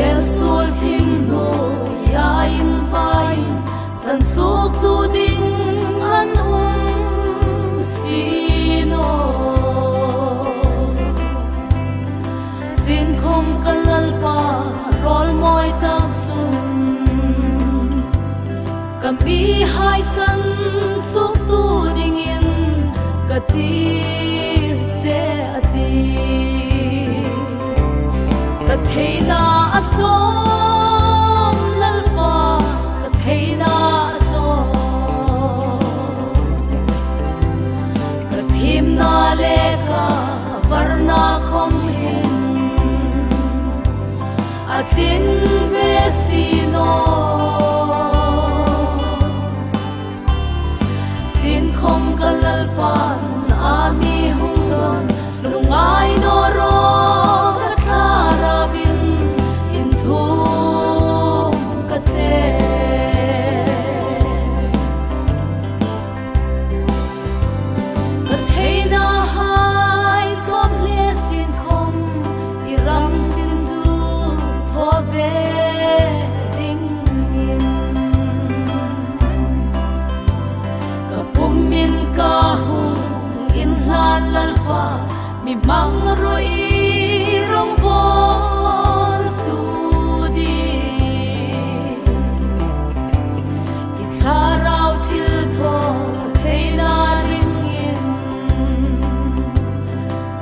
kel sul thim no ya in vai san suk tu ding an sino sin khom kalal pa rol moi tak sun kami hai san suk tu ding in katir che ati katheina atom lalpa katheina atom kathim na leka varna khom hin atin vesino sin khom kalalpan ami hungdon lungai no ro katharavin inthum katse katheina hai tom le sin khom iram sin zu thove ding in kapumin ka hung in hlan lalpa mi mang roi rong bol tu di itharau thil tho theina ring in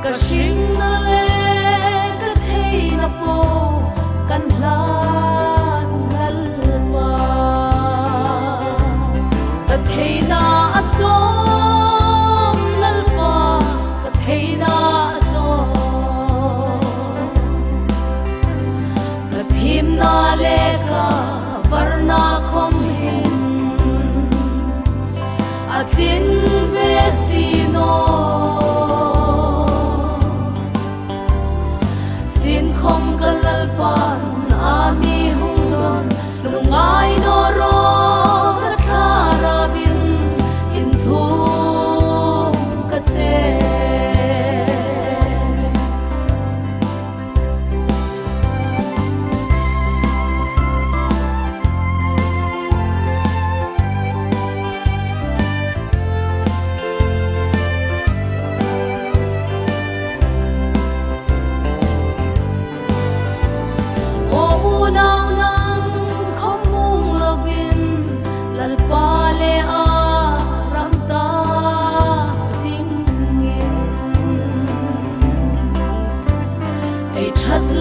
ka shing na le ka theina po kan hlan lalpa ka theina atom lalpa ka theina kathim na leka varna khom hin atin vesino sin khom kalalpan ami hungdon lungai no ro katharavin inthum katse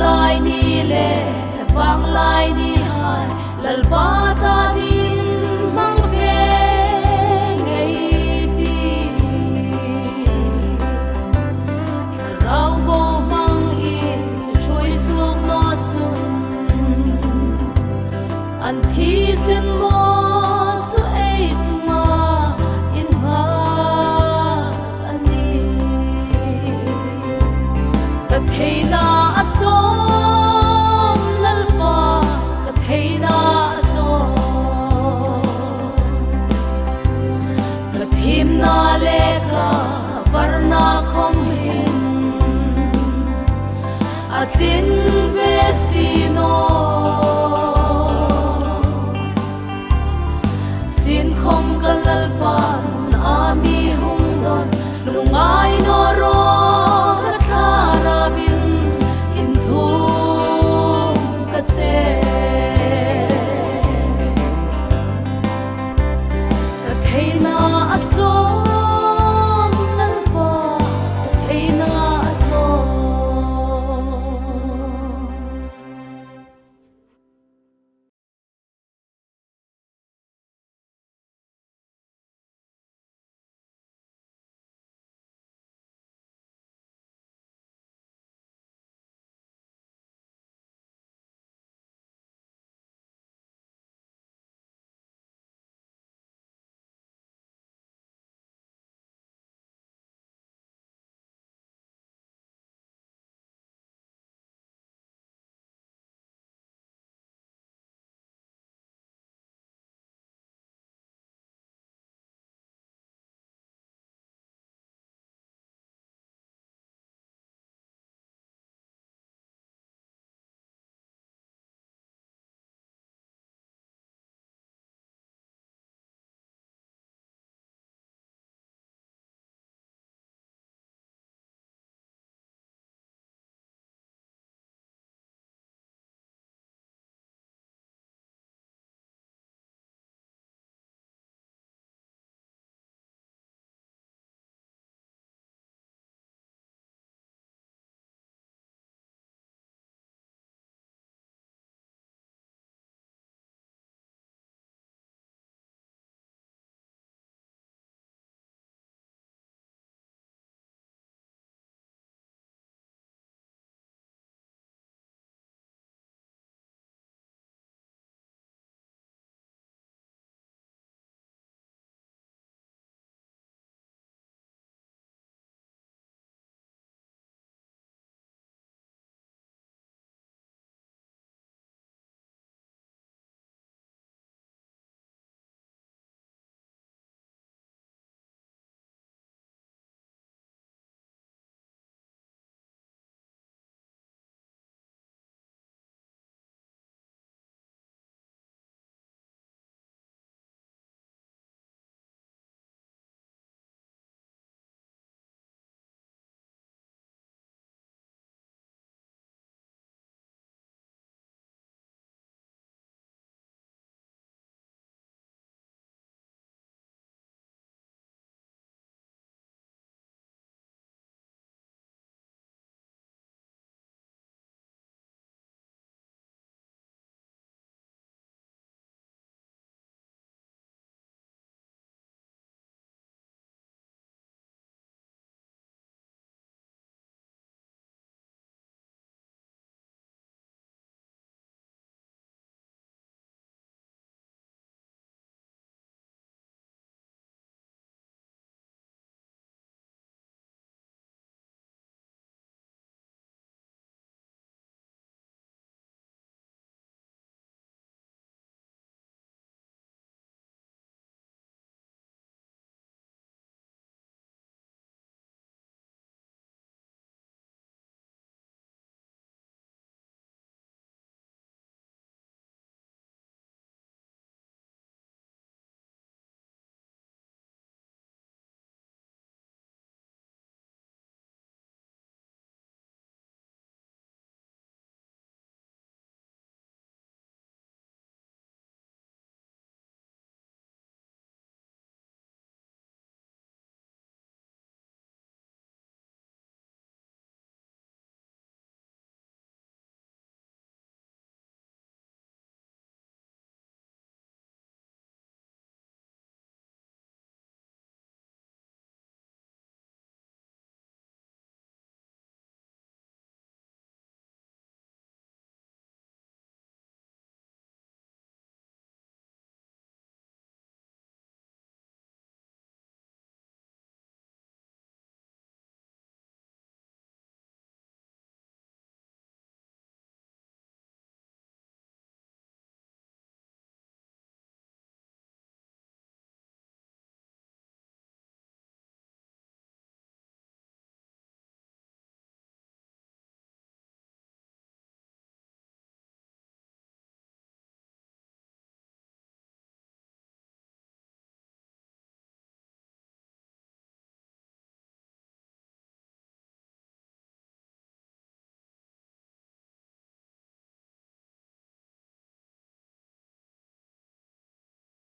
lai ni le vang lai ni hai lalpa ta din mang ve ngei ti sarau bo mang i chui suk no chun an thi sen mo chu ei chuma in ma ani ta theina atom lalpa ka theina atom kathim na leka varna khom hin atin vesino